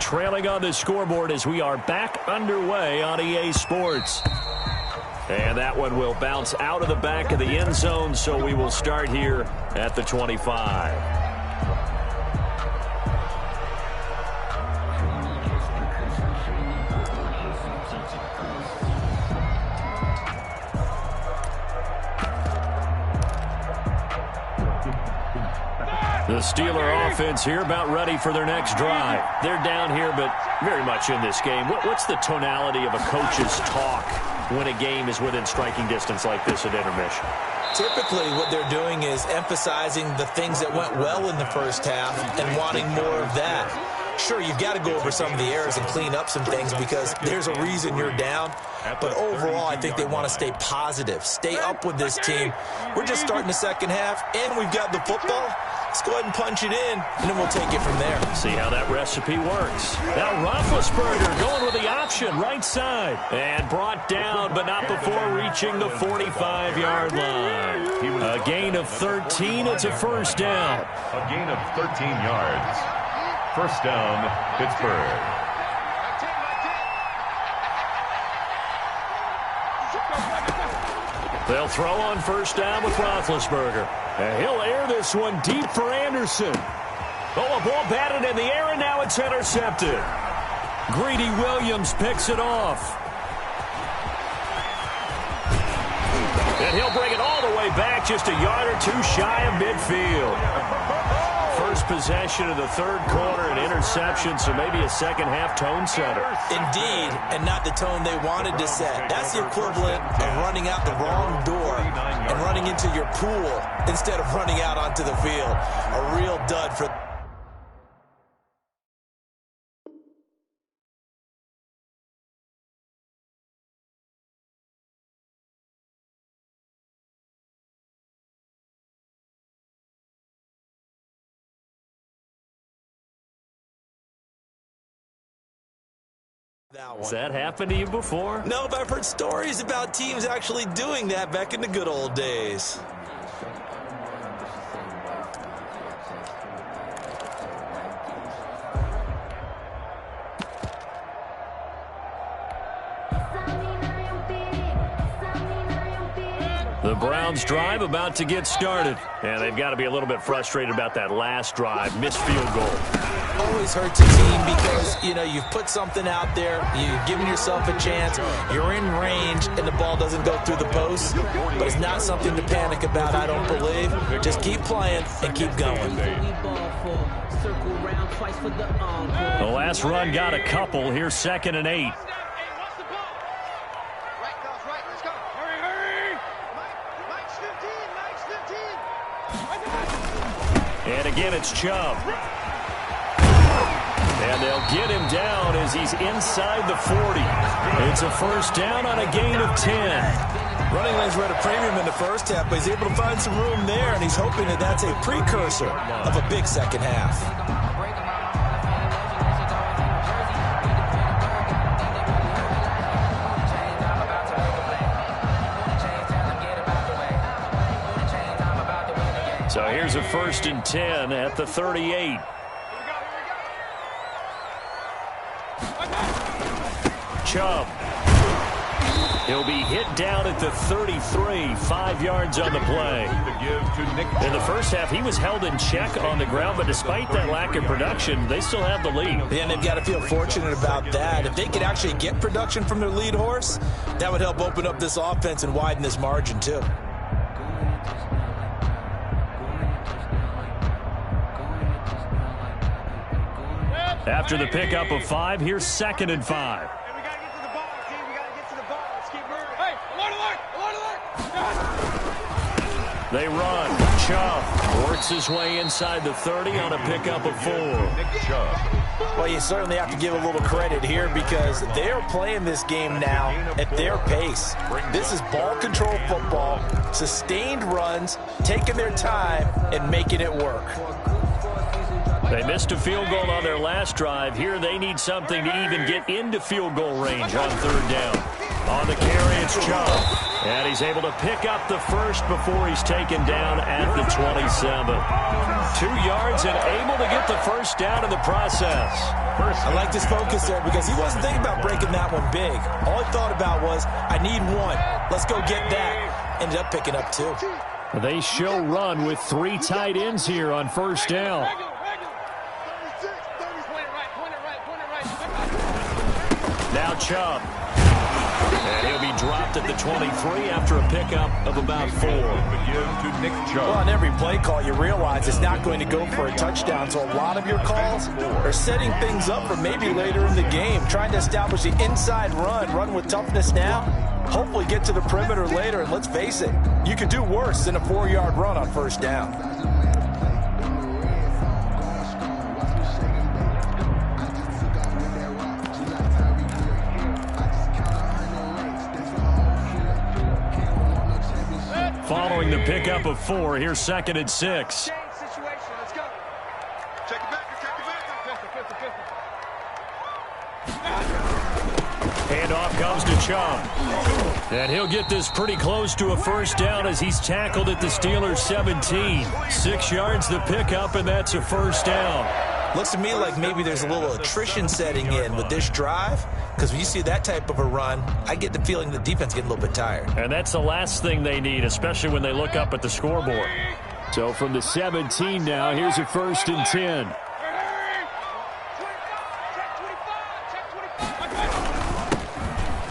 trailing on the scoreboard as we are back underway on EA Sports. And that one will bounce out of the back of the end zone, so we will start here at the 25. The Steeler offense here about ready for their next drive. They're down here, but very much in this game. What's the tonality of a coach's talk when a game is within striking distance like this at intermission? Typically, what they're doing is emphasizing the things that went well in the first half and wanting more of that. Sure, you've got to go over some of the errors and clean up some things because there's a reason you're down. But overall, I think they want to stay positive, stay up with this team. We're just starting the second half, and we've got the football. Let's go ahead and punch it in, and then we'll take it from there. See how that recipe works. Now Roethlisberger going with the option, right side. And brought down, but not before reaching the 45-yard line. A gain of 13. It's a first down. A gain of 13 yards. First down, Pittsburgh. They'll throw on first down with Roethlisberger. And he'll air this one deep for Anderson. Oh, a ball batted in the air, and now it's intercepted. Greedy Williams picks it off. And he'll bring it all the way back, just a yard or two shy of midfield. First possession of the third quarter, an interception, so maybe a second-half tone setter. Indeed, and not the tone they wanted to set. That's the equivalent of running out the wrong door and running into your pool instead of running out onto the field. A real dud for... Has that happened to you before? No, but I've heard stories about teams actually doing that back in the good old days. The Browns drive about to get started. And they've got to be a little bit frustrated about that last drive. Missed field goal. Always hurts a team because, you know, you've put something out there, you've given yourself a chance, you're in range, and the ball doesn't go through the post. But it's not something to panic about, I don't believe. Just keep playing and keep going. The last run got a couple. Here's 2nd and 8. And again, it's Chubb. And they'll get him down as he's inside the 40. It's a first down on a gain of 10. Running lanes were at a premium in the first half, but he's able to find some room there, and he's hoping that that's a precursor of a big second half. So here's a 1st and 10 at the 38. Chubb. He'll be hit down at the 33, 5 yards on the play. In the first half, he was held in check on the ground, but despite that lack of production, they still have the lead. Yeah, and they've got to feel fortunate about that. If they could actually get production from their lead horse, that would help open up this offense and widen this margin, too. After the pickup of 5, here's 2nd and 5. They run. Chubb works his way inside the 30 on a pickup of 4. Well, you certainly have to give a little credit here because they're playing this game now at their pace. This is ball control football, sustained runs, taking their time, and making it work. They missed a field goal on their last drive. Here they need something to even get into field goal range on 3rd down. On the carry, it's Chubb. And he's able to pick up the first before he's taken down at the 27. 2 yards and able to get the first down in the process. I like this focus there because he wasn't thinking about breaking that one big. All he thought about was, I need one. Let's go get that. Ended up picking up 2. They show run with 3 tight ends here on first down. Now Chubb. And he'll be dropped at the 23 after a pickup of about 4. Well, on every play call, you realize it's not going to go for a touchdown. So a lot of your calls are setting things up for maybe later in the game, trying to establish the inside run with toughness now. Hopefully get to the perimeter later, and let's face it, you could do worse than a 4-yard run on first down. Following the pickup of 4, here's 2nd and 6. Handoff comes to Chubb. And he'll get this pretty close to a first down as he's tackled at the Steelers' 17. 6 yards the pickup, and that's a first down. Looks to me like maybe there's a little attrition setting in with this drive, because when you see that type of a run, I get the feeling the defense getting a little bit tired. And that's the last thing they need, especially when they look up at the scoreboard. So from the 17 now, here's a 1st and 10.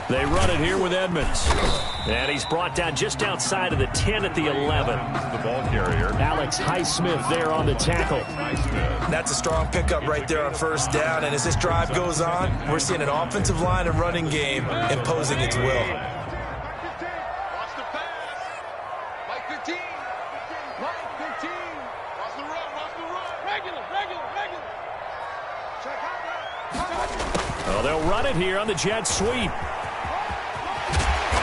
They run it here with Edmonds. And he's brought down just outside of the 10 at the 11. The ball carrier, Alex Highsmith there on the tackle. That's a strong pickup right there on first down. And as this drive goes on, we're seeing an offensive line and running game imposing its will. Well, they'll run it here on the jet sweep.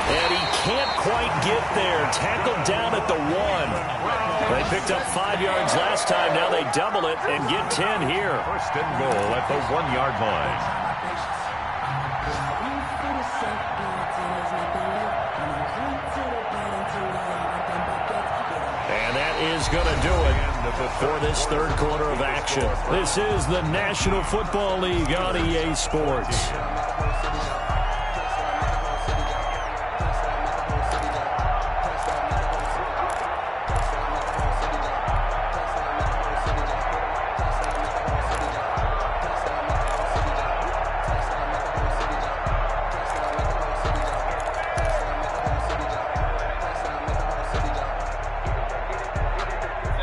And he can't quite get there. Tackled down at the 1. They picked up 5 yards last time. Now they double it and get 10 here. 1st and goal at the 1-yard line. And that is going to do it for this 3rd quarter of action. This is the National Football League on EA Sports.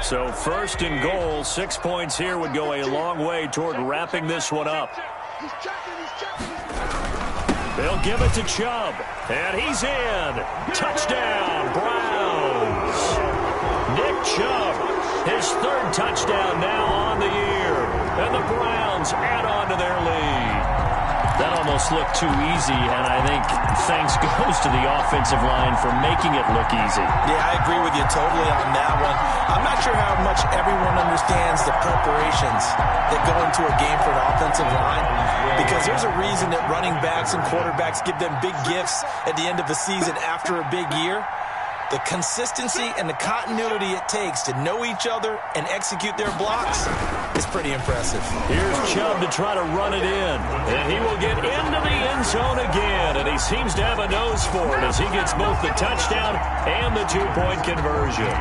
So 1st and goal, 6 points here would go a long way toward wrapping this one up. They'll give it to Chubb, and he's in. Touchdown, Browns. Nick Chubb, his 3rd touchdown now on the year, and the Browns add on to their lead. That almost looked too easy, and I think thanks goes to the offensive line for making it look easy. Yeah, I agree with you totally on that one. I'm not sure how much everyone understands the preparations that go into a game for an offensive line, because there's a reason that running backs and quarterbacks give them big gifts at the end of the season after a big year. The consistency and the continuity it takes to know each other and execute their blocks is pretty impressive. Here's Chubb to try to run it in, and he will get into the end zone again, and he seems to have a nose for it as he gets both the touchdown and the 2-point conversion.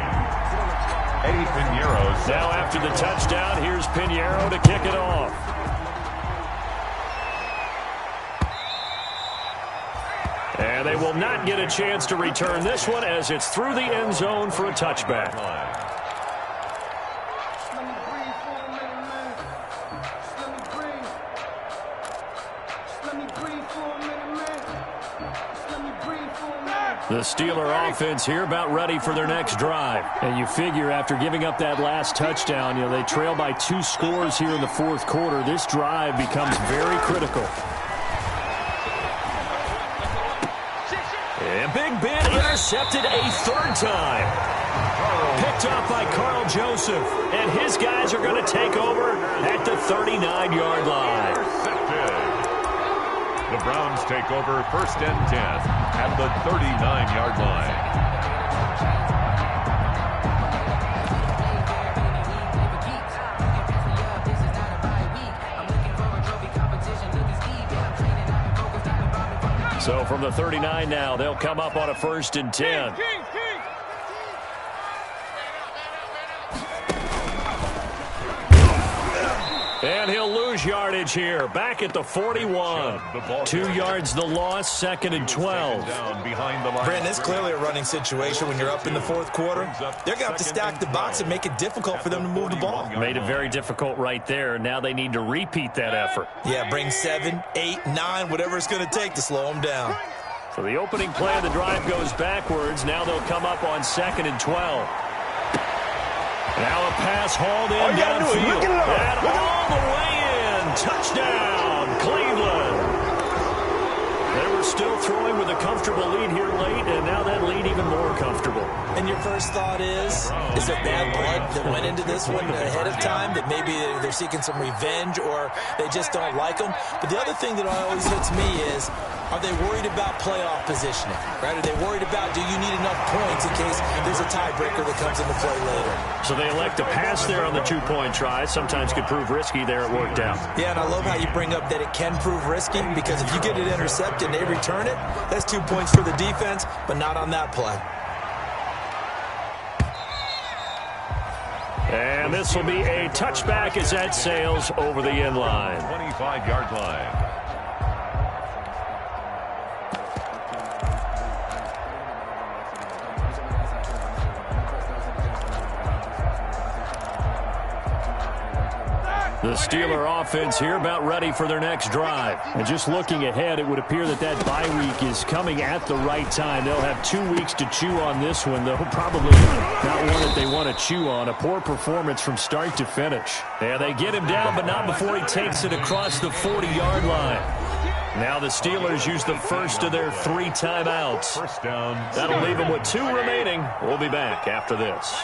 Eddie Pinheiro. Now after the touchdown, here's Pinheiro to kick it off. And they will not get a chance to return this one as it's through the end zone for a touchback. The Steeler offense here about ready for their next drive. And you figure after giving up that last touchdown, they trail by 2 scores here in the 4th quarter. This drive becomes very critical. And Big Ben intercepted a 3rd time. Picked up by Carl Joseph. And his guys are going to take over at the 39-yard line. The Browns take over 1st and 10 at the 39-yard line. So from the 39 now, they'll come up on a 1st and 10. And he'll lose yardage here. Back at the 41. 2 yards the loss, 2nd and 12. Brandon, it's clearly a running situation when you're up in the 4th quarter. They're going to have to stack the box and make it difficult for them to move the ball. Made it very difficult right there. Now they need to repeat that effort. Yeah, bring 7, 8, 9, whatever it's going to take to slow them down. So the opening play of the drive goes backwards. Now they'll come up on 2nd and 12. Now a pass hauled in downfield. And all the way in. Touchdown, Cleveland. They were still throwing with a comfortable lead here late, and now that lead even more comfortable. And your first thought is there bad blood that went into this one ahead of time, that maybe they're seeking some revenge or they just don't like them? But the other thing that always hits me is, are they worried about playoff positioning? Right? Are they worried about, do you need enough points in case there's a tiebreaker that comes into play later? So they elect to pass there on the 2-point try. Sometimes could prove risky. There it worked out. Yeah, and I love how you bring up that it can prove risky, because if you get it intercepted and they return it, that's 2 points for the defense, but not on that play. And this will be a touchback as that sails over the end line. 25-yard line. The Steeler offense here about ready for their next drive. And just looking ahead, it would appear that that bye week is coming at the right time. They'll have 2 weeks to chew on this one, though probably not one that they want to chew on. A poor performance from start to finish. Yeah, they get him down, but not before he takes it across the 40-yard line. Now the Steelers use the first of their 3 timeouts. First down. That'll leave them with 2 remaining. We'll be back after this.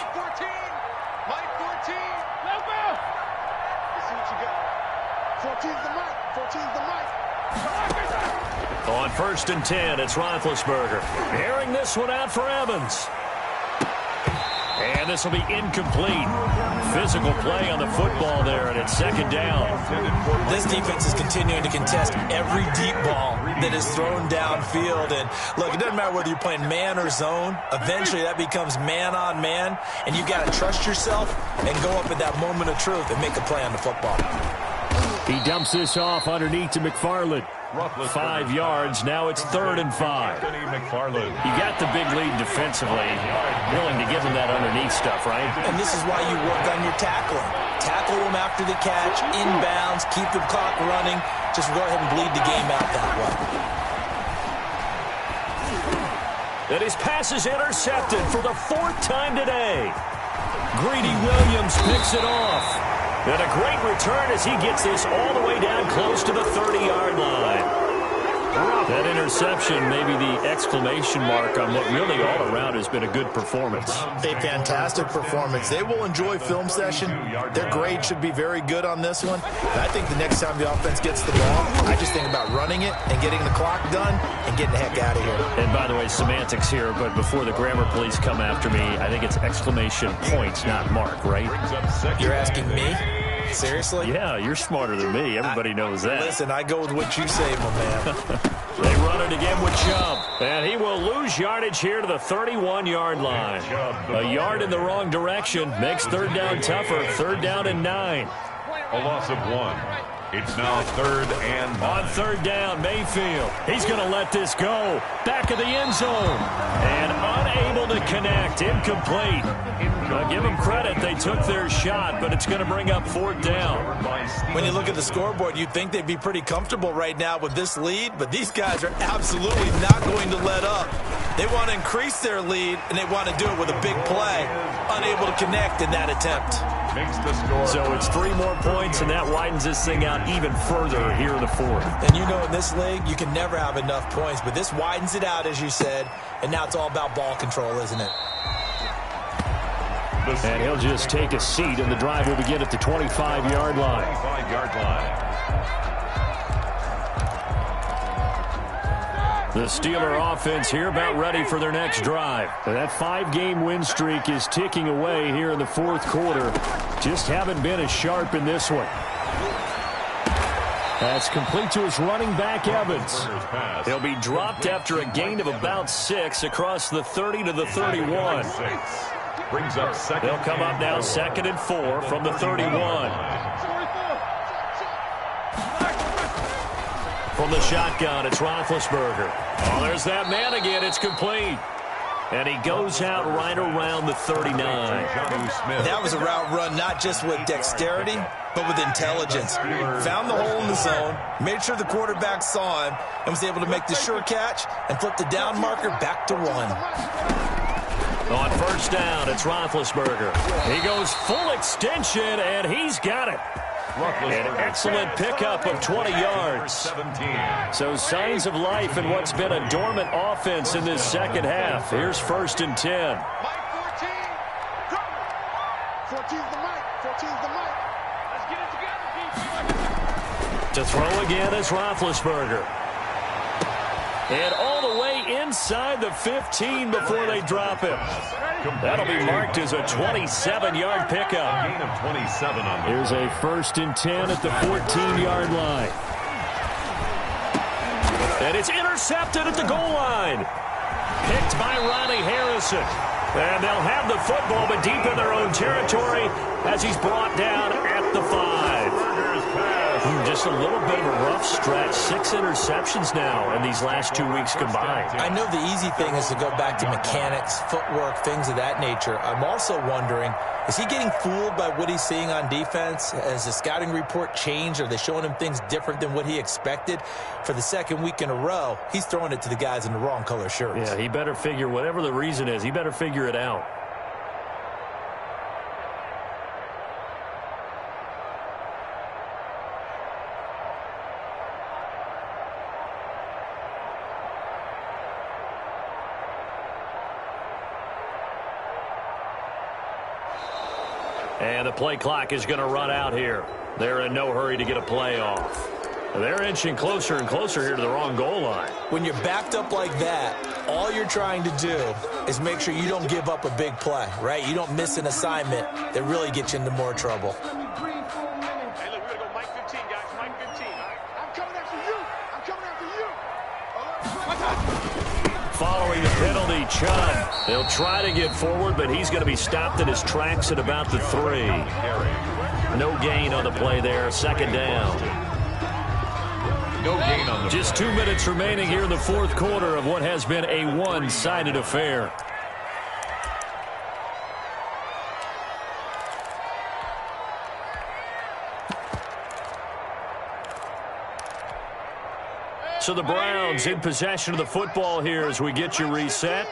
On 1st and 10, it's Roethlisberger. Airing this one out for Evans. And this will be incomplete. Physical play on the football there, and it's 2nd down. This defense is continuing to contest every deep ball that is thrown downfield. And look, it doesn't matter whether you're playing man or zone. Eventually, that becomes man on man, and you've got to trust yourself and go up at that moment of truth and make a play on the football. He dumps this off underneath to McFarland. 5 yards. Now it's 3rd and 5. You got the big lead defensively. Willing to give them that underneath stuff, right? And this is why you work on your tackling. Tackle them after the catch, inbounds, keep the clock running. Just go ahead and bleed the game out that way. And his pass is intercepted for the 4th time today. Greedy Williams picks it off. And a great return as he gets this all the way down close to the 30-yard line. That interception, maybe the exclamation mark on what really all around has been a good performance. A fantastic performance. They will enjoy film session. Their grade should be very good on this one. And I think the next time the offense gets the ball, I just think about running it and getting the clock done and getting the heck out of here. And by the way, semantics here, but before the grammar police come after me, I think it's exclamation points, not mark, right? You're asking me? Seriously? Yeah, you're smarter than me. Everybody knows that. Listen, I go with what you say, my man. They run it again with Chubb. And he will lose yardage here to the 31-yard line. A yard in the wrong direction makes 3rd down tougher. 3rd down and 9. A loss of 1. It's now 3rd and 9. On 3rd down, Mayfield. He's going to let this go. Back of the end zone. And unable to connect. Incomplete. Give them credit. They took their shot, but it's going to bring up 4th down. When you look at the scoreboard, you'd think they'd be pretty comfortable right now with this lead, but these guys are absolutely not going to let up. They want to increase their lead, and they want to do it with a big play. Unable to connect in that attempt. So it's 3 more points, and that widens this thing out even further here in the 4th. And you know in this league, you can never have enough points, but this widens it out, as you said, and now it's all about ball control, isn't it? And he'll just take a seat, and the drive will begin at the 25-yard line. 25-yard line. The Steeler offense here about ready for their next drive. That 5-game win streak is ticking away here in the fourth quarter. Just haven't been as sharp in this one. That's complete to his running back, Evans. He'll be dropped after a gain of about 6 across the 30 to the 31. They'll come up now 2nd and 4 from the 31. From the shotgun, it's Roethlisberger. Oh, there's that man again. It's complete. And he goes out right around the 39. That was a route run not just with dexterity, but with intelligence. Found the hole in the zone, made sure the quarterback saw him, and was able to make the sure catch and flip the down marker back to 1. On first down, it's Roethlisberger. He goes full extension, and he's got it. An excellent pickup of 20 yards. So signs of life in what's been a dormant offense in this second half. Here's 1st and 10. Mike 14, go. 14's the mic. 14's the mic. Let's get it together, To throw again is Roethlisberger. And all the way inside the 15 before they drop him. That'll be marked as a 27-yard pickup. Gain of 27 on the Here's a 1st and 10 at the 14-yard line. And it's intercepted at the goal line. Picked by Ronnie Harrison. And they'll have the football, but deep in their own territory as he's brought down at the 5. Just a little bit of a rough stretch. 6 interceptions now in these last 2 weeks combined. I know the easy thing is to go back to mechanics, footwork, things of that nature. I'm also wondering, is he getting fooled by what he's seeing on defense? Has the scouting report changed? Are they showing him things different than what he expected? For the 2nd week in a row, he's throwing it to the guys in the wrong color shirts. Yeah, he better figure, whatever the reason is, he better figure it out. And the play clock is going to run out here. They're in no hurry to get a play off. They're inching closer and closer here to the wrong goal line. When you're backed up like that, all you're trying to do is make sure you don't give up a big play, right? You don't miss an assignment that really gets you into more trouble. Hey, look, we're going to go Mike 15, guys. Mike 15, all right? I'm coming after you. I'm coming after you. Following the penalty, Chubb. They'll try to get forward, but he's going to be stopped in his tracks at about the 3. No gain on the play there. 2nd down. No gain on the Just 2 minutes remaining here in the fourth quarter of what has been a one-sided affair. So the Browns in possession of the football here as we get you reset.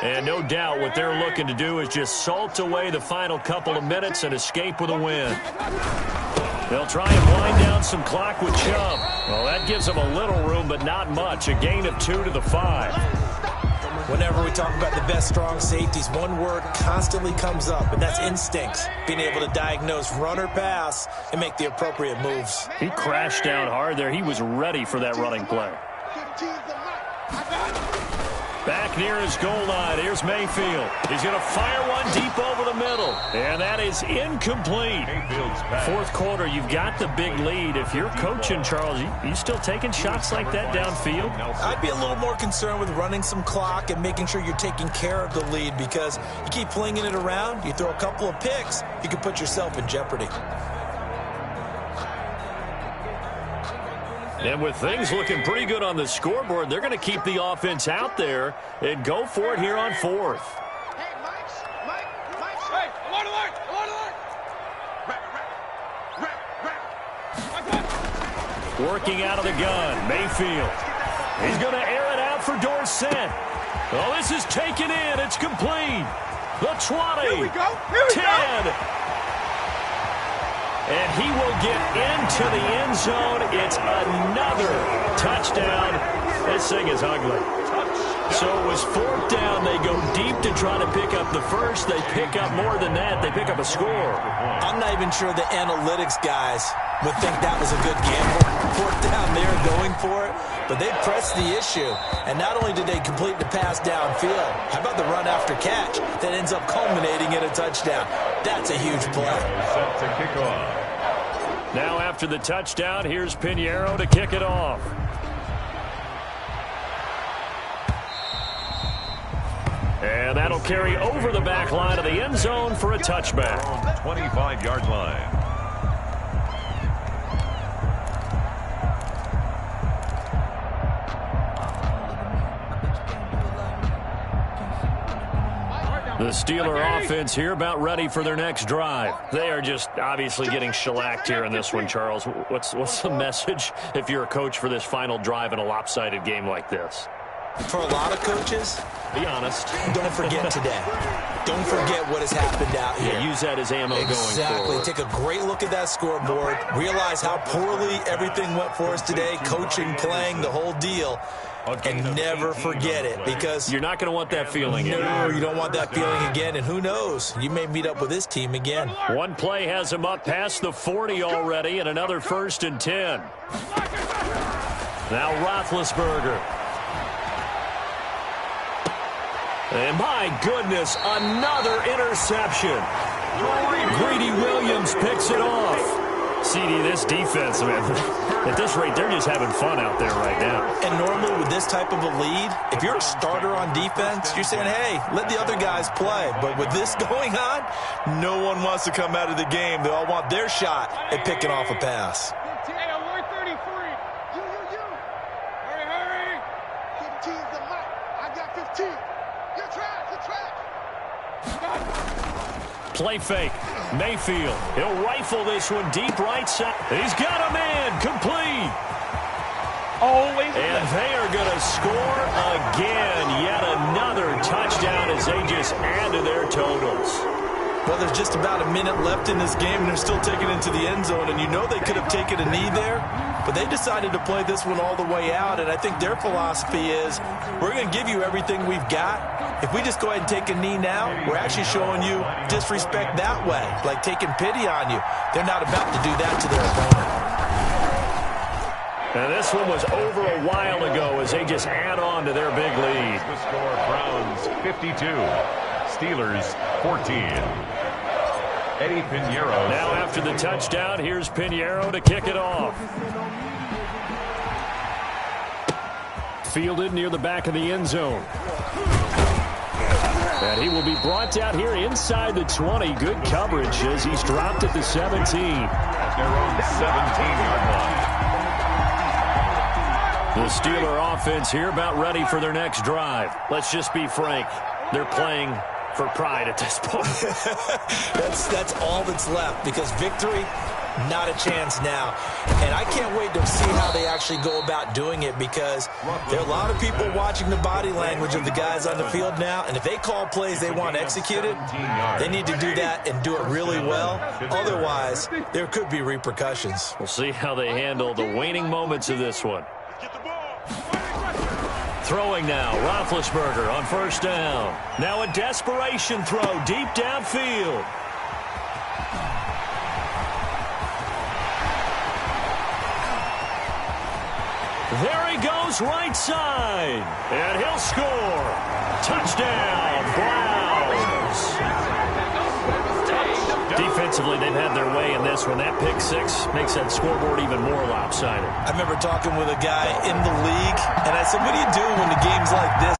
And no doubt what they're looking to do is just salt away the final couple of minutes and escape with a win. They'll try and wind down some clock with Chubb. Well, that gives them a little room, but not much. A gain of 2 to the 5. Whenever we talk about the best strong safeties, one word constantly comes up, and that's instincts. Being able to diagnose run or pass and make the appropriate moves. He crashed down hard there. He was ready for that running play. Back near his goal line. Here's Mayfield. He's going to fire one deep over the middle. And that is incomplete. Fourth quarter, you've got the big lead. If you're coaching, Charles, you still taking shots like that downfield? I'd be a little more concerned with running some clock and making sure you're taking care of the lead, because you keep flinging it around, you throw a couple of picks, you can put yourself in jeopardy. And with things looking pretty good on the scoreboard, they're going to keep the offense out there and go for it here on 4th. Hey, Mike. Hey, I'm on alert. Working out of the gun, Mayfield. He's going to air it out for Dorsett. Oh, this is taken in. It's complete. The 20. Here we go. 10. And he will get into the end zone. It's another touchdown. This thing is ugly. So it was 4th down. They go deep to try to pick up the first. They pick up more than that. They pick up a score. I'm not even sure the analytics guys would think that was a good gamble. 4th down there, going for it. but they pressed the issue. And not only did they complete the pass downfield, how about the run after catch that ends up culminating in a touchdown? That's a huge play. Set to kick off. Now after the touchdown, here's Pinheiro to kick it off. And that'll carry over the back line of the end zone for a touchback. 25-yard line. The Steeler offense here about ready for their next drive. They are just obviously getting shellacked here in this one, Charles. What's the message if you're a coach for this final drive in a lopsided game like this? For a lot of coaches, be honest. Don't forget today. Don't forget what has happened out here. Yeah, use that as ammo going forward. Exactly. Take a great look at that scoreboard. Realize how poorly everything went for us today. Coaching, playing, the whole deal. And never forget it, because you're not going to want that feeling. No, you don't want that feeling again. And who knows? You may meet up with this team again. One play has him up past the 40 already, and another 1st and 10. Now Roethlisberger. And my goodness, another interception. Greedy Williams picks it off. CD, this defense, man, at this rate, they're just having fun out there right now. And normally with this type of a lead, if you're a starter on defense, you're saying, hey, let the other guys play. But with this going on, no one wants to come out of the game. They all want their shot at picking off a pass. Hey, we're 33. You. Hurry. 15's the mic. I got 15. You're trash. Play fake. Mayfield. He'll rifle this one deep right side. He's got a man. Complete. Always. And they are going to score again. Yet another touchdown as they just add to their totals. Well, there's just about a minute left in this game, and they're still taking it into the end zone. And you know they could have taken a knee there, but they decided to play this one all the way out. And I think their philosophy is, we're going to give you everything we've got. If we just go ahead and take a knee now, we're actually showing you disrespect that way, like taking pity on you. They're not about to do that to their opponent. And this one was over a while ago as they just add on to their big lead. The score, Browns 52, Steelers 14. Eddie Pinheiro. Now after the touchdown, here's Pinheiro to kick it off. Fielded near the back of the end zone. And he will be brought down here inside the 20. Good coverage as he's dropped at the 17. At their own 17-yard line. The Steeler offense here about ready for their next drive. Let's just be frank. They're playing for pride at this point. That's all that's left, because victory, not a chance now. And I can't wait to see how they actually go about doing it, because there are a lot of people watching the body language of the guys on the field now, and if they call plays they want executed, they need to do that and do it really well. Otherwise, there could be repercussions. We'll see how they handle the waning moments of this one. Throwing now, Roethlisberger on 1st down. Now a desperation throw deep downfield. There he goes, right side. And he'll score. Touchdown, Browns. Defensively, they've had their way in this one. That pick six makes that scoreboard even more lopsided. I remember talking with a guy in the league, and I said, what do you do when the game's like this?